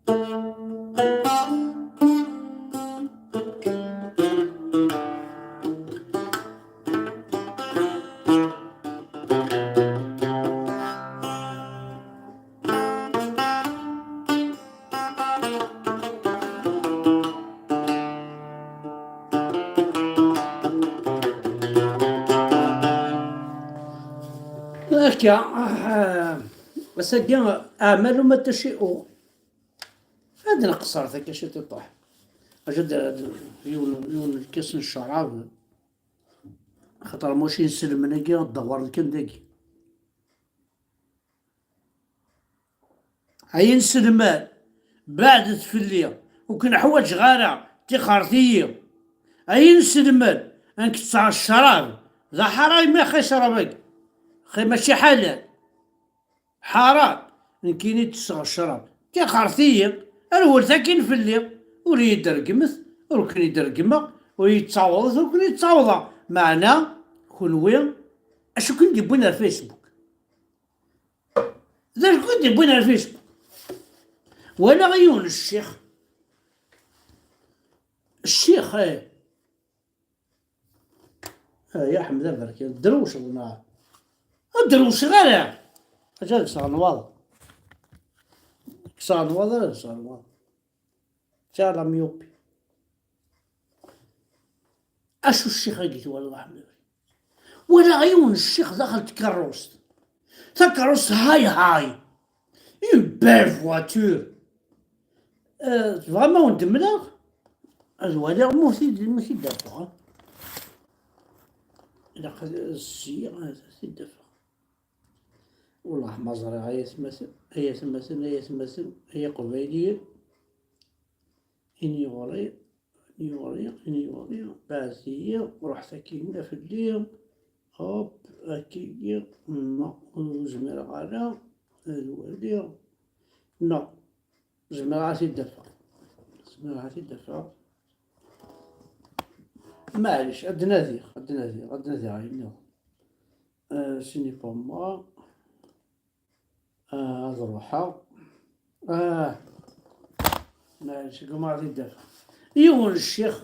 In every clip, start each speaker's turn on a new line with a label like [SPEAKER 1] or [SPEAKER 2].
[SPEAKER 1] هكا بس هكا أعمال ما تشيء هذا نقصر ذاك شي تطيح أجد يون الكاس الشراب خاطر ماشي نسلم من هكا الدوار كان داكي هاي نسلمان بعد تفليا وكان حوايج غارة تخارتية هاي نسلمان انك تسعى الشراب ذا حرام ما خي شرابك خي ماشي حلال حرام كيني تسعى الشراب تخارتية الأول ثاكين فليا ولي يدرقمث وكان يدرقمه ويتصاوض وكان يتصاوض معنا كونوي اشو كنت يبونا الفيسبوك ذا كنت يبونا الفيسبوك ولا غيون الشيخ يا حمد برك الدروش والله الدروش غير اجل صانواض صانواض شارع ميوبي اشو الشيخ قلت والله حمد ولا عيون الشيخ دخل تكروس هاي une belle voiture vraiment ندمنا الوالد ماشي دافع إلا خد السيارة هذا سي دافع والله ما زرع هي سمسن هي قبيلية إني وري بازية ورحت كينا في الليل هوب أكيد وزمر على الوالد لا زمراتي الدفع معليش غد نادي عيني سيني بوما هاد روحا معليش قمعتي الدفع يون الشيخ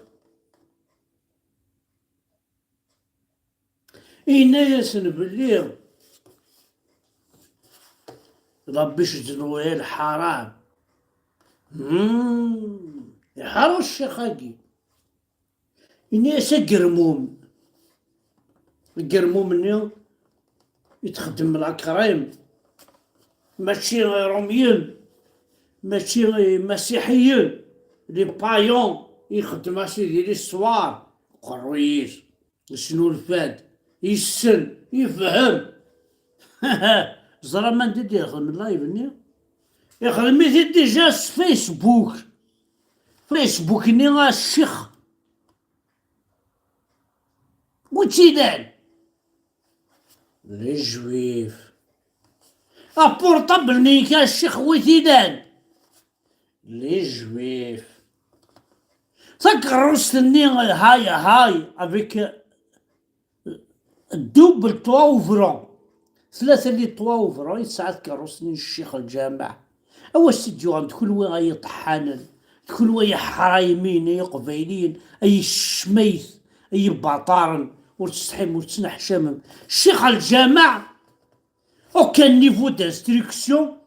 [SPEAKER 1] ياسن بالليل ربي شجنوه الحرام يحرو الشيخ هاكي ياسا قرموم مني يتخدم الأكريم ماشي روميين ماشي مسيحيين لي بايون يخدم اسيدي لي الصوار قرويش شنو الفاد يسن يفهم زرا ما ندير يخدم اللايف ني يخدم ديجا فيسبوك ني الشيخ وتيدان لي جويف ابورطابل ني كان الشيخ وتيدان لي جويف تكرستني هاي افيك الدوبل طواوفرون 3 لي طواوفرون يساعد كروسني الشيخ الجامع اواش تجيو كل وين طحانا كل وين حرايمين اي قبيلين اي الشميث اي باطارن وتستحم وتنحشمم الشيخ الجامع وكان نيفو دانستركسيون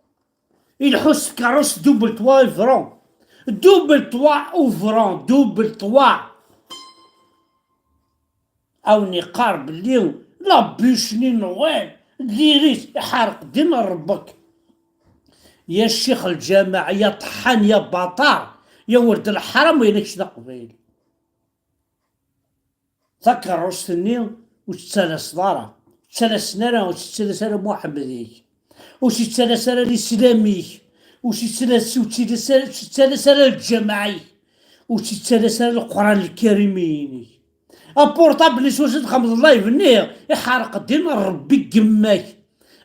[SPEAKER 1] يلحس كروس دوبل طواوفرون دوبل طوا او نقار باللي لا بيشني نوال ديريت يحرق ديما ربك يا الشيخ الجامع يا طحان يا باطار يا ولد الحرام وينكش دا قبيلي تكروس النيل وتتسالس دارا تتسالس نارا وتتسالس على محمديك وتتسالس على الاسلاميك وتتسالس على الجماعي وتتسالس على القران الكريمين ابورطابل سوسد خمض الله يبنيه يحرق دين ربي قماك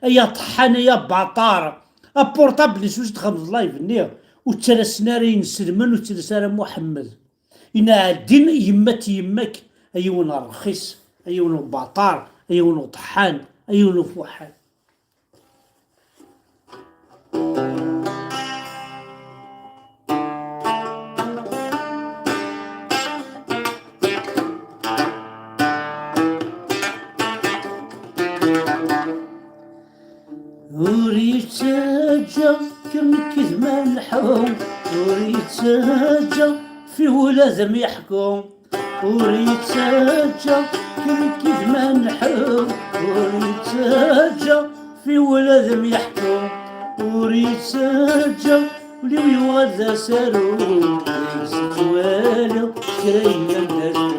[SPEAKER 1] يا طحانه يا باطار ابورطابل سوسد خمض الله يبنيه وتسالس نارين سلمان وتسالس على محمد إنا الدين يماك أيون رخيص أيون باطار أيون طحان أيون فوحان نحوم وريتسجى في ولازم يحكم وريتسجى كيف ما نحوم وريتسجى في ولازم يحكم وريتسجى ولو يوغد سارو يكسد والو كريم النجم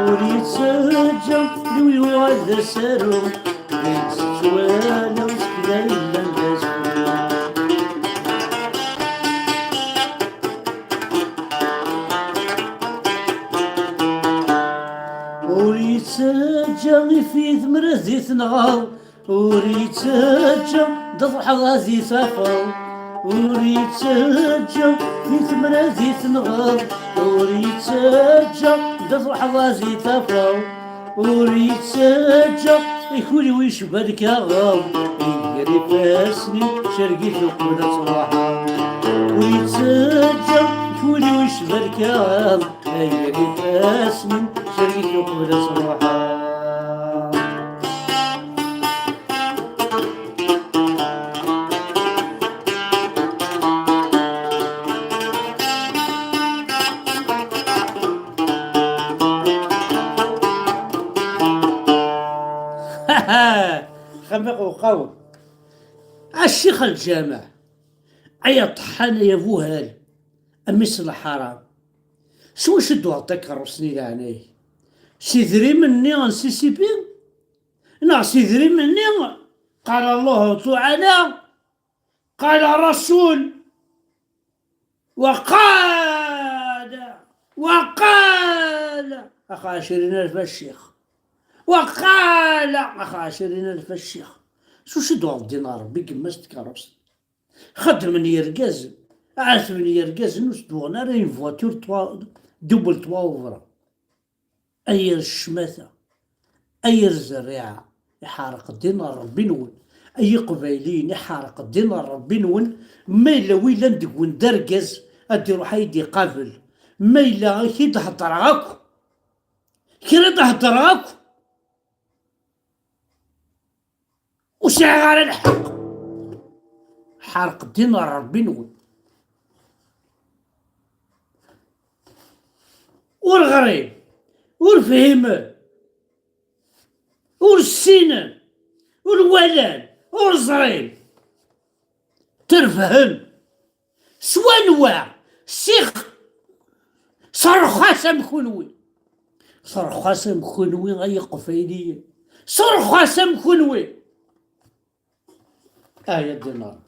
[SPEAKER 1] وريتسجى لو يوغد سارو يكسد والو كريم النجم وريتسجى في ثمر زيت نغال وريتسجى ضفح غازي سافر وريتسجى في ثمر زيت نغال وريتسجى ضفح غازي سافر وريتسجى يكولي ويشبالك يا غال يقري فاسني شرقي في قبلة صباحا وريتسجى يكولي ويشبالك يا غال يقري فاسني شرقي في قبلة صباحا خمق وقو الشيخ الجامع أي طحان يا بوهال أمس الحرام شو شدو عطاك الرسني يعني سيدري مني غنسي سيبين نا سيدري مني قال الله تعالى قال الرسول وقال أخا 20,000 الشيخ وقال أخا 20,000 الشيخ شو شدو الدينار بيقماش تكرس خدم يرقز عارف من يرقز نوس دوغنا رين فواتور دوبل توا وفرا أير الشماثة أير الزريعة يحارق الدينار ربي نون أي قبايلين يحارق الدينار ربي نون ما إلا ويلا ندقون درقز أدي روح يدي قابل ما إلا كي تهضر غاكو كي تهضر غاكو وشغال الحق حارق الدينار ربي نون والغريب والفهم والسنان والولان والزرين ترفهم سوانوا سيخ صرخاسة مخنوي صرخاسة مخنوي غي قفيلية صرخاسة مخنوي آية الدينار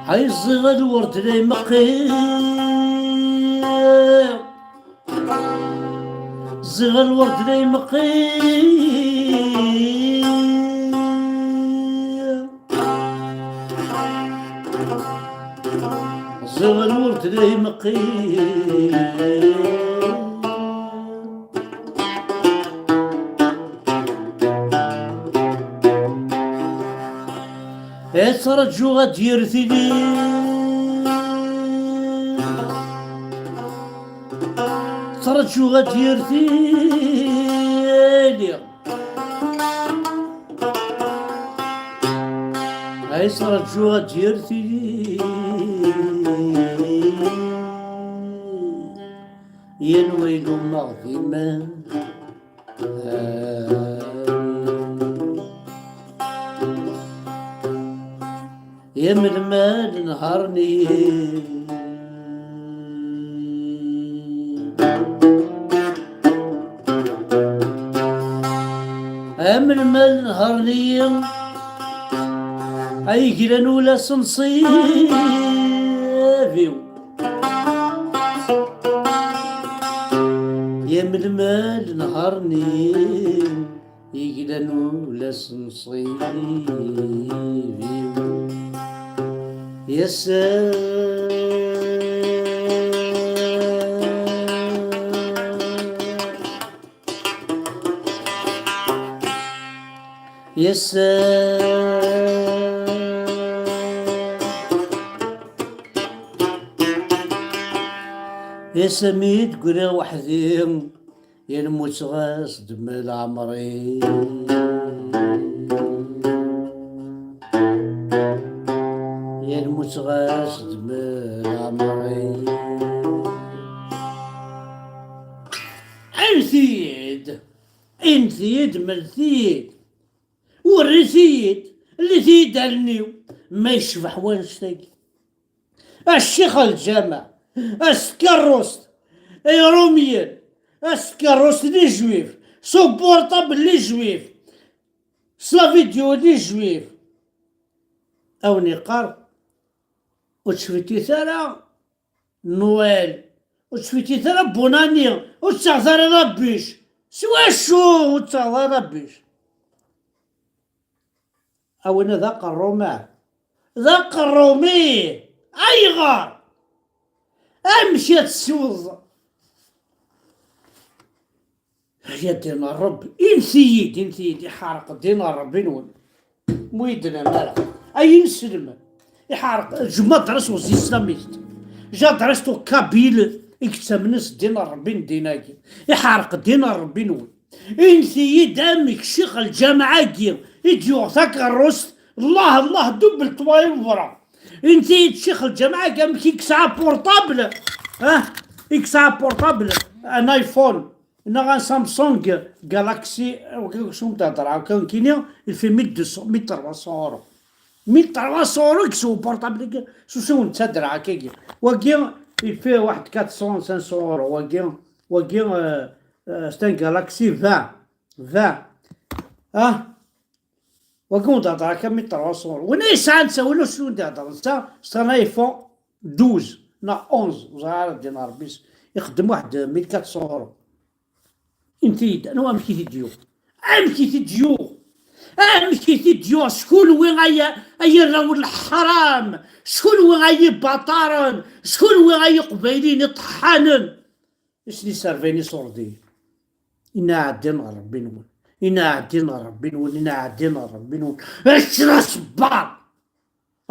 [SPEAKER 1] هاي الصغر الورد لي مقيم صغر الورد لي مقيم صغر الورد لي مقيم ترجو غد يرثلي ترجو غد يرثلي هاي ترجو غد يرثلي ينويل مغفما يا من المال نهارني يا من المال نهارني اي كلا نولا سنصيفيو يا من المال نهارني يكلا نولا سنصيفيو يا يا سلام. يا سميت قرا وحدي، يا نموت غاصد من عمري. يا نموت غاصد من عمري. انثيد انثيد مرثيد ورثيد اللي تيدرنيو ما يشبح وانشتاقي. الشيخ الجامع اسكروست روميان اسكروست لي جويف سوبورطابل لي جويف سلافيديو لي جويف او نقار وتشفتي ثرى نويل وتشفتي ثرى بوناني وتشغثر ربيش سوا شو وتشغثر ربيش او انا ذاق الرومان ذاق الرومي اي غار امشي تسوز يا دين الرب انثيد يحرق دين الرب نون مويدنا مالك اي نسلم يحرق جمع درس وزي اسلاميست جا درستو كابيل اكتمنس دين الرب ديناكي يحرق دين الرب نون انثيد امك شيخ الجامعة كي يجيو ثاك الرست الله دبل طوايل ورا انتي شيخ الجامعة قام كيكسع بورطابل يكسع بورطابل ان ايفون ان سامسونج جالاكسي شو تهضر كان كينيا في 1200 1300 اورو 1300 اورو يكسو بورطابل شو نتهدر هكاكي وكي فيه واحد 400 500 اورو وكي ستان جالاكسي 20 وكون تهضر هكا 1300 اورو وانا ساعة نساولو شنو تهضر نتا ستان ايفون 12 نا 11 وزعار دينار بيس يخدم واحد 1400 اورو. انتي انا امشي تديو شكون وين اي الراول الحرام شكون وين اي بطارن شكون وين اي قبايلين يطحنن اشني سارفيني صوردي إنا عدينا ربي نون اشرا صبار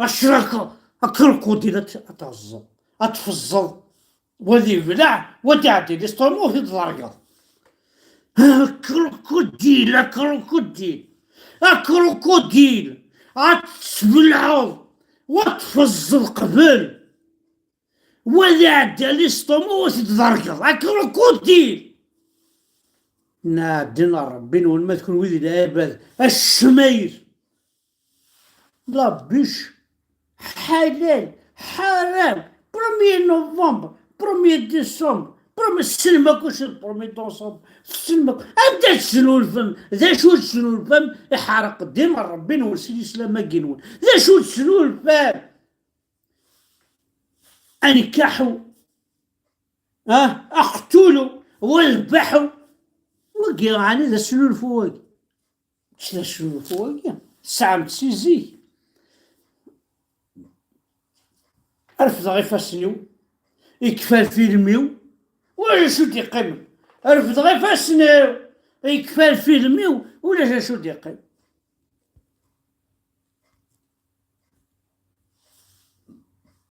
[SPEAKER 1] اشرا كروكوديل اتهزر اتفزر ودي بلع ودي عدي الاستومو في الضرقة كروكوديل اتسبلعو وتفزر قبل ودي عدي الاستومو في الضرقة كروكوديل نادنا ربي نون ما تكون ويدي العباد الشمير لا بيش حلال حرام 1 نوفمبر 1 ديسمبر السلمة كلشي 1 ديسمبر السلمة أبدا تسنو الفم ذا شو تسنو الفم يحرق دين ربي نون سيدي سلامة كينون ذا شو تسنو الفم أنكحوا أقتلوا واذبحوا وكي راني ذا شنو الفواكه شنو الفواكه الساعة متسيزي رفض غير فاسنيو يكفى الفيلميو ولا شو تيقيم رفض غير فاسنيو يكفى الفيلميو ولا شو تيقيم